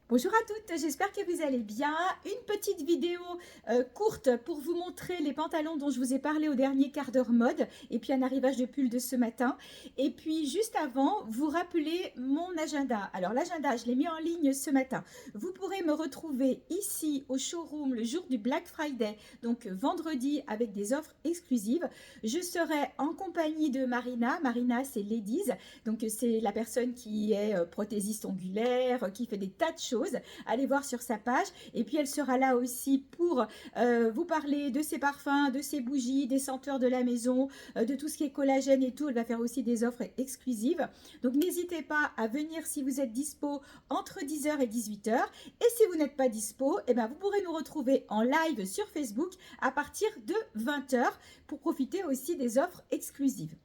Bonjour à toutes, j'espère que vous allez bien. Une petite vidéo courte pour vous montrer les pantalons dont je vous ai parlé au dernier quart d'heure mode et puis un arrivage de pull de ce matin. Et puis juste avant, vous rappelez mon agenda. Alors l'agenda, je l'ai mis en ligne ce matin. Vous pourrez me retrouver ici au showroom le jour du Black Friday, donc vendredi avec des offres exclusives. Je serai en compagnie de Marina. Marina, c'est Ladies, donc c'est la personne qui est prothésiste ongulaire, qui fait des tas de choses. Allez voir sur sa page. Et puis elle sera là aussi pour vous parler de ses parfums, de ses bougies, des senteurs de la maison, de tout ce qui est collagène et tout. Elle va faire aussi des offres exclusives. Donc n'hésitez pas à venir si vous êtes dispo entre 10h et 18h. Et si vous n'êtes pas dispo, eh ben, vous pourrez nous retrouver en live sur Facebook à partir de 20h pour profiter aussi des offres exclusives.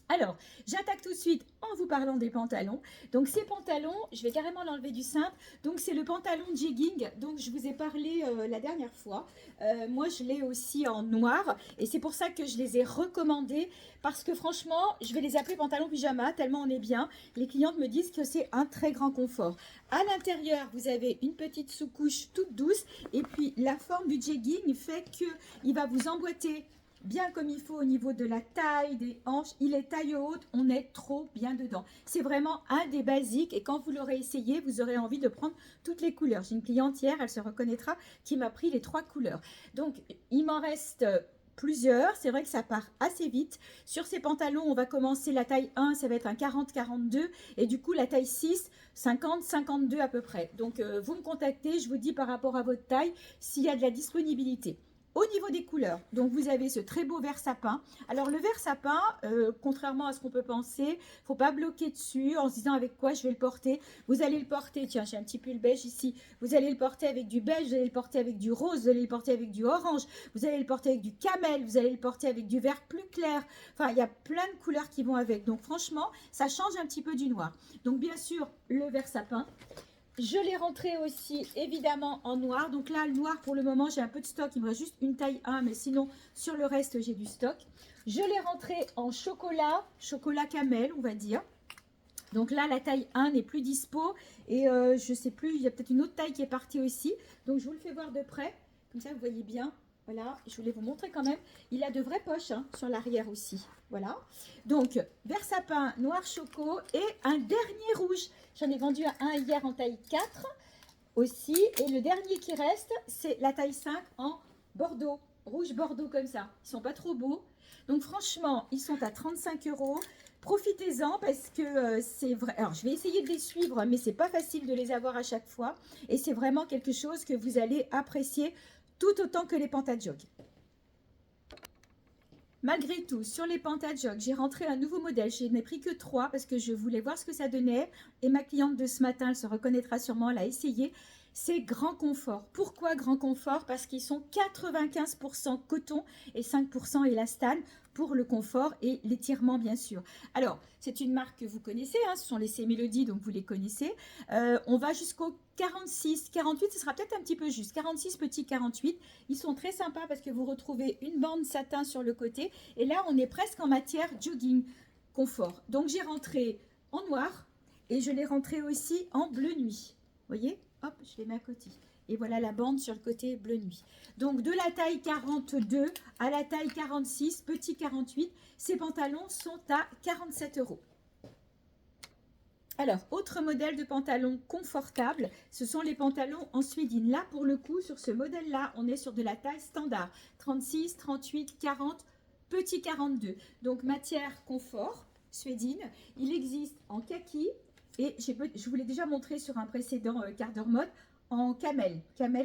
Alors, j'attaque tout de suite en vous parlant des pantalons. Donc, ces pantalons, je vais carrément l'enlever du simple. Donc, c'est le pantalon jegging. Donc, je vous ai parlé la dernière fois. Moi, je l'ai aussi en noir. Et c'est pour ça que je les ai recommandés. Parce que franchement, je vais les appeler pantalons pyjama, tellement on est bien. Les clientes me disent que c'est un très grand confort. À l'intérieur, vous avez une petite sous-couche toute douce. Et puis, la forme du jegging fait qu'il va vous emboîter bien comme il faut au niveau de la taille, des hanches. Il est taille haute, on est trop bien dedans. C'est vraiment un des basiques et quand vous l'aurez essayé, vous aurez envie de prendre toutes les couleurs. J'ai une cliente hier, elle se reconnaîtra, qui m'a pris les 3 couleurs. Donc, il m'en reste plusieurs. C'est vrai que ça part assez vite. Sur ces pantalons, on va commencer la taille 1, ça va être un 40-42 et du coup, la taille 6, 50-52 à peu près. Donc, vous me contactez, je vous dis par rapport à votre taille s'il y a de la disponibilité. Au niveau des couleurs, donc vous avez ce très beau vert sapin. Alors le vert sapin, contrairement à ce qu'on peut penser, il ne faut pas bloquer dessus en se disant avec quoi je vais le porter. Vous allez le porter, tiens j'ai un petit pull beige ici, vous allez le porter avec du beige, vous allez le porter avec du rose, vous allez le porter avec du orange, vous allez le porter avec du camel, vous allez le porter avec du vert plus clair. Enfin il y a plein de couleurs qui vont avec. Donc franchement, ça change un petit peu du noir. Donc bien sûr le vert sapin. Je l'ai rentré aussi évidemment en noir. Donc là, le noir pour le moment, j'ai un peu de stock. Il me reste juste une taille 1, mais sinon, sur le reste, j'ai du stock. Je l'ai rentré en chocolat, chocolat camel, on va dire. Donc là, la taille 1 n'est plus dispo. Et je ne sais plus, il y a peut-être une autre taille qui est partie aussi. Donc je vous le fais voir de près. Comme ça, vous voyez bien. Voilà, je voulais vous montrer quand même. Il a de vraies poches hein, sur l'arrière aussi. Voilà. Donc, vert sapin, noir choco et un dernier rouge. J'en ai vendu un hier en taille 4 aussi. Et le dernier qui reste, c'est la taille 5 en bordeaux. Rouge bordeaux comme ça. Ils sont pas trop beaux. Donc, franchement, ils sont à 35 €. Profitez-en parce que c'est vrai. Alors, je vais essayer de les suivre, mais c'est pas facile de les avoir à chaque fois. Et c'est vraiment quelque chose que vous allez apprécier tout autant que les pantajogs. Malgré tout, sur les pantajogs, j'ai rentré un nouveau modèle. Je n'ai pris que 3 parce que je voulais voir ce que ça donnait. Et ma cliente de ce matin, elle se reconnaîtra sûrement, elle a essayé. C'est grand confort. Pourquoi grand confort? Parce qu'ils sont 95% coton et 5% élastane pour le confort et l'étirement bien sûr. Alors, c'est une marque que vous connaissez, hein, ce sont les C-Mélodies, donc vous les connaissez. On va jusqu'au 46, 48, ce sera peut-être un petit peu juste. 46, petit 48. Ils sont très sympas parce que vous retrouvez une bande satin sur le côté. Et là, on est presque en matière jogging confort. Donc, j'ai rentré en noir et je l'ai rentré aussi en bleu nuit. Vous voyez? Hop, je les mets à côté. Et voilà la bande sur le côté bleu nuit. Donc, de la taille 42 à la taille 46, petit 48, ces pantalons sont à 47 €. Alors, autre modèle de pantalon confortable, ce sont les pantalons en suédine. Là, pour le coup, sur ce modèle-là, on est sur de la taille standard. 36, 38, 40, petit 42. Donc, matière confort, suédine. Il existe en kaki et je vous l'ai déjà montré sur un précédent quart d'heure mode, en camel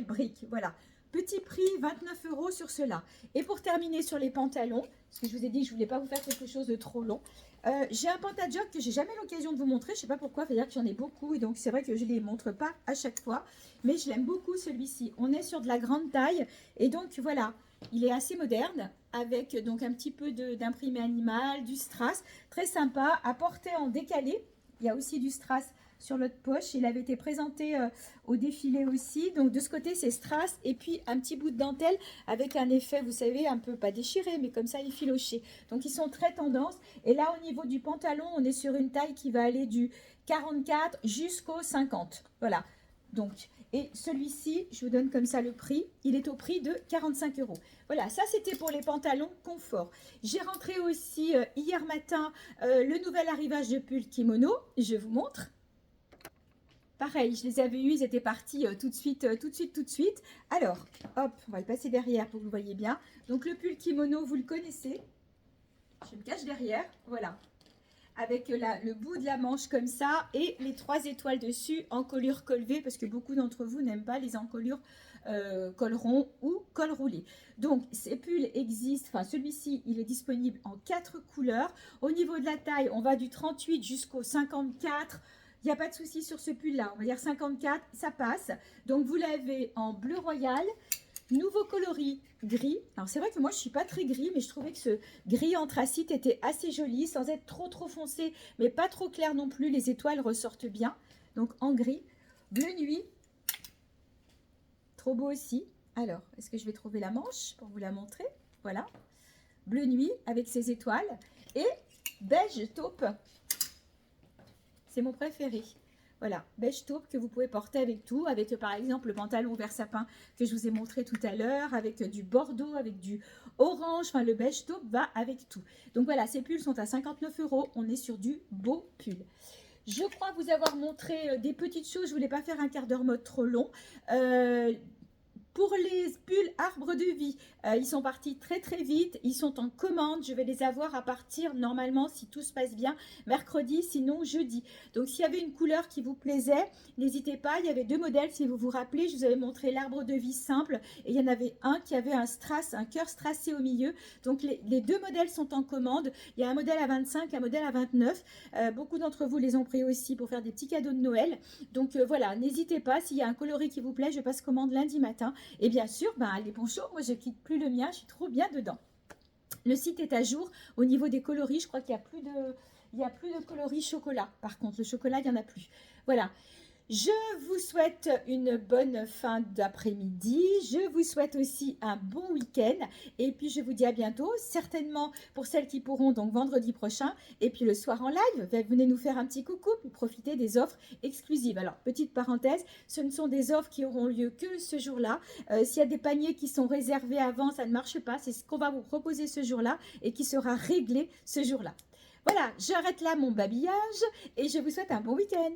brique, voilà. Petit prix, 29 € sur cela. Et pour terminer sur les pantalons, parce que je vous ai dit que je ne voulais pas vous faire quelque chose de trop long, j'ai un pantajog que j'ai jamais l'occasion de vous montrer. Je ne sais pas pourquoi, il faut dire qu'il y en a beaucoup. Et donc, c'est vrai que je ne les montre pas à chaque fois. Mais je l'aime beaucoup, celui-ci. On est sur de la grande taille. Et donc, voilà, il est assez moderne. Avec donc un petit peu d'imprimé animal, du strass. Très sympa, à porter en décalé. Il y a aussi du strass sur l'autre poche. Il avait été présenté au défilé aussi. Donc de ce côté, c'est strass et puis un petit bout de dentelle avec un effet, vous savez, un peu pas déchiré, mais comme ça, effiloché. Donc ils sont très tendance. Et là, au niveau du pantalon, on est sur une taille qui va aller du 44 jusqu'au 50. Voilà. Donc, et celui-ci, je vous donne comme ça le prix, il est au prix de 45 €. Voilà, ça c'était pour les pantalons confort. J'ai rentré aussi hier matin le nouvel arrivage de pull kimono, je vous montre. Pareil, je les avais eus, ils étaient partis tout de suite, tout de suite, tout de suite. Alors, hop, on va le passer derrière pour que vous voyez bien. Donc le pull kimono, vous le connaissez. Je me cache derrière, voilà. Avec le bout de la manche comme ça et les 3 étoiles dessus en colure col V parce que beaucoup d'entre vous n'aiment pas les encolures col rond ou col roulé. Donc ces pulls existent, enfin celui-ci il est disponible en 4 couleurs. Au niveau de la taille, on va du 38 jusqu'au 54. Il n'y a pas de souci sur ce pull là, on va dire 54, ça passe. Donc vous l'avez en bleu royal. Nouveau coloris gris. Alors c'est vrai que moi je suis pas très gris, mais je trouvais que ce gris anthracite était assez joli, sans être trop foncé, mais pas trop clair non plus. Les étoiles ressortent bien. Donc en gris. Bleu nuit. Trop beau aussi. Alors, est-ce que je vais trouver la manche pour vous la montrer? Voilà. Bleu nuit avec ses étoiles. Et beige taupe. C'est mon préféré. Voilà, beige taupe que vous pouvez porter avec tout, avec par exemple le pantalon vert sapin que je vous ai montré tout à l'heure, avec du bordeaux, avec du orange, enfin le beige taupe va avec tout. Donc voilà, ces pulls sont à 59 €, on est sur du beau pull. Je crois vous avoir montré des petites choses, je ne voulais pas faire un quart d'heure mode trop long. Pour les pulls arbre de vie, ils sont partis très vite, ils sont en commande, je vais les avoir à partir normalement si tout se passe bien mercredi, sinon jeudi. Donc s'il y avait une couleur qui vous plaisait, n'hésitez pas, il y avait 2 modèles si vous vous rappelez, je vous avais montré l'arbre de vie simple et il y en avait un qui avait un strass, un cœur strassé au milieu. Donc les 2 modèles sont en commande, il y a un modèle à 25, un modèle à 29, beaucoup d'entre vous les ont pris aussi pour faire des petits cadeaux de Noël. Donc voilà, n'hésitez pas, s'il y a un coloris qui vous plaît, je passe commande lundi matin. Et bien sûr, les ponchos, moi je quitte plus le mien, je suis trop bien dedans. Le site est à jour au niveau des coloris, je crois qu'il n'y a plus de coloris chocolat. Par contre, le chocolat, il n'y en a plus. Voilà. Je vous souhaite une bonne fin d'après-midi. Je vous souhaite aussi un bon week-end. Et puis, je vous dis à bientôt, certainement pour celles qui pourront, donc vendredi prochain. Et puis, le soir en live, venez nous faire un petit coucou, puis profiter des offres exclusives. Alors, petite parenthèse, ce ne sont des offres qui auront lieu que ce jour-là. S'il y a des paniers qui sont réservés avant, ça ne marche pas. C'est ce qu'on va vous proposer ce jour-là et qui sera réglé ce jour-là. Voilà, j'arrête là mon babillage et je vous souhaite un bon week-end.